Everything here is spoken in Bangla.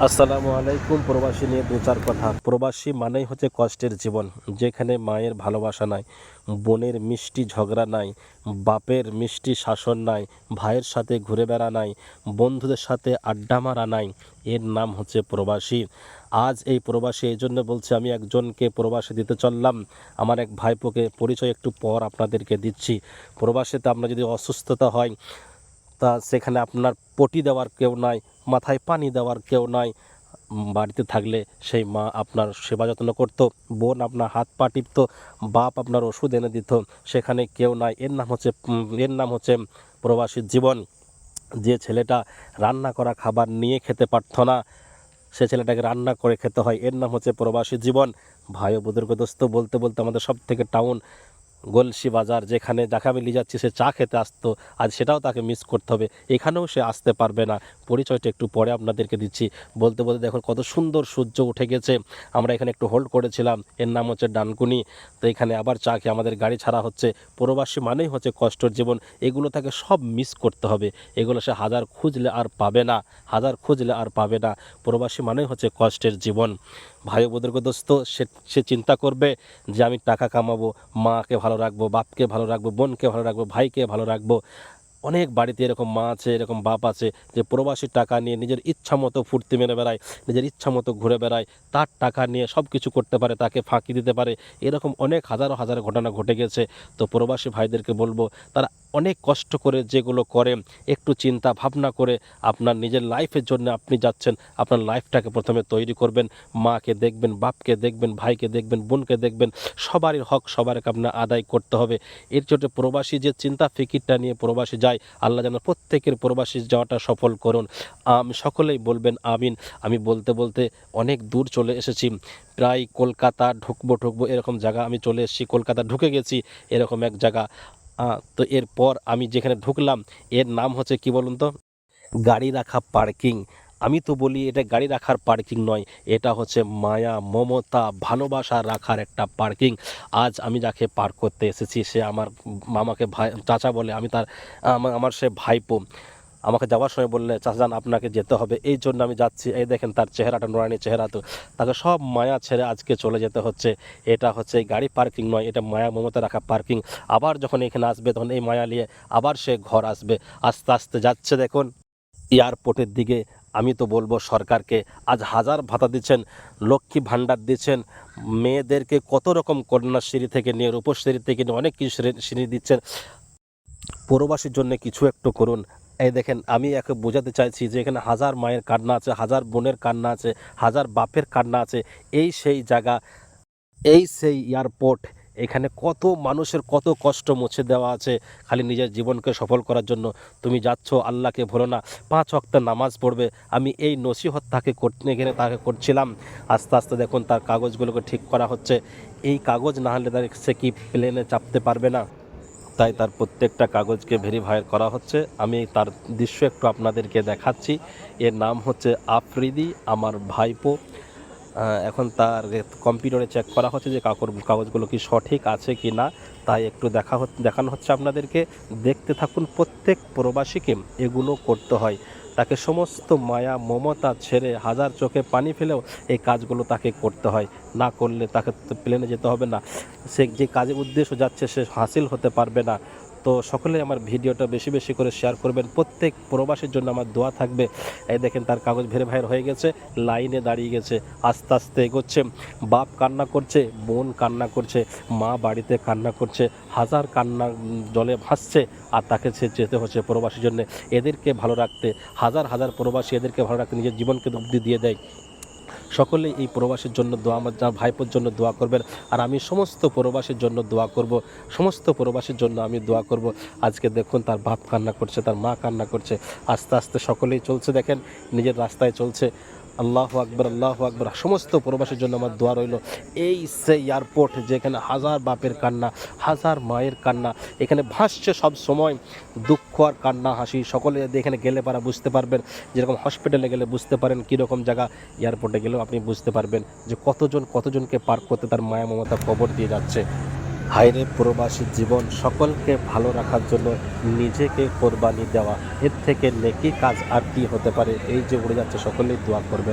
আসসালামু আলাইকুম। প্রবাসী নিয়ে দু চার কথা। প্রবাসী মানেই হচ্ছে কষ্টের জীবন, যেখানে মায়ের ভালোবাসা নাই, বোনের মিষ্টি ঝগড়া নাই, বাপের মিষ্টি শাসন নাই, ভাইয়ের সাথে ঘুরে বেড়া নাই, বন্ধুদের সাথে আড্ডা মারা নাই। এর নাম হচ্ছে প্রবাসী। আজ এই প্রবাসী এই জন্য বলছি, আমি একজনকে প্রবাসী দিতে চললাম, আমার এক ভাইপোকে। পরিচয় একটু পর আপনাদেরকে দিচ্ছি। প্রবাসীতে আমরা যদি অসুস্থতা হয়, তা সেখানে আপনার পটি দেওয়ার কেউ নাই, মাথায় পানি দেওয়ার কেউ নাই। বাড়িতে থাকলে সেই মা আপনার সেবা যত্ন করতো, বোন আপনার হাত পা টিপতো, বাপ আপনার ওষুধ এনে দিত। সেখানে কেউ নাই। এর নাম হচ্ছে প্রবাসীর জীবন। যে ছেলেটা রান্না করা খাবার নিয়ে খেতে পারতো না, সে ছেলেটাকে রান্না করে খেতে হয়। এর নাম হচ্ছে প্রবাসী জীবন। ভাই ও বুজুর্গ দোস্ত, বলতে বলতে আমাদের সব থেকে টাউন গলসি বাজার, যেখানে যাকে আমি নিয়ে যাচ্ছি, সে চা খেতে আসতো, আজ সেটাও তাকে মিস করতে হবে। এখানেও সে আসতে পারবে না। পরিচয়টা একটু পরে আপনাদেরকে দিচ্ছি। বলতে বলতে দেখুন কত সুন্দর সূর্য উঠে গেছে। আমরা এখানে একটু হোল্ড করেছিলাম। এর নাম হচ্ছে ডানকুনি। তো এখানে আবার চা খেয়ে আমাদের গাড়ি ছাড়া হচ্ছে। প্রবাসী মানেই হচ্ছে কষ্টের জীবন। এগুলো তাকে সব মিস করতে হবে। এগুলো সে হাজার খুঁজলে আর পাবে না, হাজার খুঁজলে আর পাবে না। প্রবাসী মানেই হচ্ছে কষ্টের জীবন। ভাই ও বুজুর্গ দোস্ত, সে চিন্তা করবে যে আমি টাকা কামাবো, মাকে ভালো রাখবো, বাপকে ভালো রাখবো, বোনকে ভালো রাখবো, ভাইকে ভালো রাখবো। অনেক বাড়িতে এরকম মা আছে, এরকম বাপ আছে, যে প্রবাসী টাকা নিয়ে নিজের ইচ্ছা মতো ফুর্তি মেরে বেড়ায়, নিজের ইচ্ছা মতো ঘুরে বেড়ায়। তার টাকা নিয়ে সব কিছু করতে পারে, তাকে ফাঁকি দিতে পারে। এরকম অনেক হাজারো হাজার ঘটনা ঘটে গেছে। তো প্রবাসী ভাইদেরকে বলবো, তারা অনেক কষ্ট করে যেগুলো করে, একটু চিন্তা ভাবনা করে আপনার নিজের লাইফের জন্য আপনি যাচ্ছেন, আপনার লাইফটাকে প্রথমে তৈরি করবেন। মাকে দেখবেন, বাপকে দেখবেন, ভাইকে দেখবেন, বোনকে দেখবেন। সবারই হক সবারকে আপনার আদায় করতে হবে। এর জন্য প্রবাসী যে চিন্তা ফিকিরটা নিয়ে প্রবাসী যায়, আল্লাহ যেন প্রত্যেকের প্রবাসী যাওয়াটা সফল করুন। আমি সকলেই বলবেন আমিন। আমি বলতে বলতে অনেক দূর চলে এসেছি, প্রায় কলকাতা ঢুকবো এরকম জায়গা আমি চলে এসেছি। কলকাতা ঢুকে গেছি এরকম এক জায়গা। তো এরপর আমি যেখানে ঢুকলাম, এর নাম হচ্ছে কি বলুন তো, গাড়ি রাখা পার্কিং। আমি তো বলি এটা গাড়ি রাখার পার্কিং নয়, এটা হচ্ছে মায়া, মমতা, ভালোবাসা রাখার একটা পার্কিং। আজ আমি যাকে পার্ক করতে এসেছি, সে আমার মামাকে ভাই চাচা বলে, আমি তার আমার সে ভাইপো। আমাকে যাওয়ার সময় বললে, চাচা যান আপনাকে যেতে হবে, এই জন্য আমি যাচ্ছি। এই দেখেন তার চেহারাটা, নুরানি চেহারা। তো তাকে সব মায়া ছেড়ে আজকে চলে যেতে হচ্ছে। এটা হচ্ছে গাড়ি পার্কিং নয়, এটা মায়া মমতা রাখা পার্কিং। আবার যখন এখানে আসবে, তখন এই মায়া নিয়ে আবার সে ঘর আসবে। আস্তে আস্তে যাচ্ছে দেখুন এয়ারপোর্টের দিকে। আমি তো বলবো সরকারকে, আজ হাজার ভাতা দিচ্ছেন, লক্ষ্মী ভাণ্ডার দিচ্ছেন, মেয়েদেরকে কত রকম কন্যাশ্রী থেকে নিয়ে, রূপশ্রী থেকে নিয়ে অনেক কিছু শ্রেণী দিচ্ছেন। প্রবাসীর জন্য কিছু একটু করুন। এই দেখেন, আমি একে বোঝাতে চাইছি যে এখানে হাজার মায়ের কান্না আছে, হাজার বোনের কান্না আছে, হাজার বাপের কান্না আছে। এই সেই জায়গা, এই সেই এয়ারপোর্ট। এখানে কত মানুষের কত কষ্ট মুছে দেওয়া আছে খালি নিজের জীবনকে সফল করার জন্য। তুমি যাচ্ছ, আল্লাহকে ভুলো না, 5 ওয়াক্ত নামাজ পড়বে। আমি এই নসিহত তাকে এখানে তাকে করছিলাম। আস্তে আস্তে দেখুন তার কাগজগুলোকে ঠিক করা হচ্ছে। এই কাগজ না হলে সে কি প্লেনে চাপতে পারবে না। তাই তার প্রত্যেকটা কাগজকে ভেরিফাই করা হচ্ছে। আমি তার দৃশ্য একটু আপনাদেরকে দেখাচ্ছি। এর নাম হচ্ছে আফ্রিদি, আমার ভাইপো। এখন তার কম্পিউটারে চেক করা হচ্ছে যে কাগজগুলো কি সঠিক আছে কি না, তাই একটু দেখানো হচ্ছে আপনাদেরকে। দেখতে থাকুন। প্রত্যেক প্রবাসীকে এগুলো করতে হয়। তাকে সমস্ত মায়া মমতা ছেড়ে, হাজার চোখে পানি ফেলেও এই কাজগুলো তাকে করতে হয়। না করলে তাকে তো প্লেনে যেতে হবে না, সে যে কাজের উদ্দেশ্য যাচ্ছে সে হাসিল হতে পারবে না। তো সকলে আমার ভিডিওটা বেশি বেশি করে শেয়ার করবেন। প্রত্যেক প্রবাসীর জন্য আমার দোয়া থাকবে। এই দেখেন তার কাগজ ভেরিফাই হয়ে গেছে, লাইনে দাঁড়িয়ে গেছে, আস্তে আস্তে এগোচ্ছে। বাপ কান্না করছে, বোন কান্না করছে, মা বাড়িতে কান্না করছে, হাজার কান্না জলে ভাসছে। আর তাকে সে যেতে হচ্ছে প্রবাসীর জন্য। এদেরকে ভালো রাখতে, হাজার হাজার প্রবাসী এদেরকে ভালো রাখতে নিজের জীবনকে অবধি দিয়ে দেয়। সকলেই এই প্রবাসীর জন্য দোয়া, আমার যা ভাইপোর জন্য দোয়া করবেন। আর আমি সমস্ত প্রবাসীর জন্য দোয়া করব, সমস্ত প্রবাসীর জন্য আমি দোয়া করব। আজকে দেখুন তার বাপ কান্না করছে, তার মা কান্না করছে। আস্তে আস্তে সকলেই চলছে, দেখেন নিজের রাস্তায় চলছে। আল্লাহু আকবার, আল্লাহু আকবার। সমস্ত প্রবাসীর জন্য আমার দোয়া রইল। এই সেই এয়ারপোর্ট যেখানে হাজার বাপের কান্না, হাজার মায়ের কান্না এখানে ভাসছে সব সময়। দুঃখ আর কান্না, হাসি সকলে এখানে গেলে পারা বুঝতে পারবেন। যেরকম হসপিটালে গেলে বুঝতে পারেন কীরকম জায়গা, এয়ারপোর্টে গেলেও আপনি বুঝতে পারবেন যে কতজনকে পার্ক করতে তার মায়া মমতা কবর দিয়ে যাচ্ছে। হায়রে প্রবাসী জীবন, সকলকে ভালো রাখার জন্য নিজেকে কোরবানি দেওয়া, এর থেকে নেকি কাজ আর কি হতে পারে। এই যে উড়ে যাচ্ছে, সকলেই দোয়া করবেন।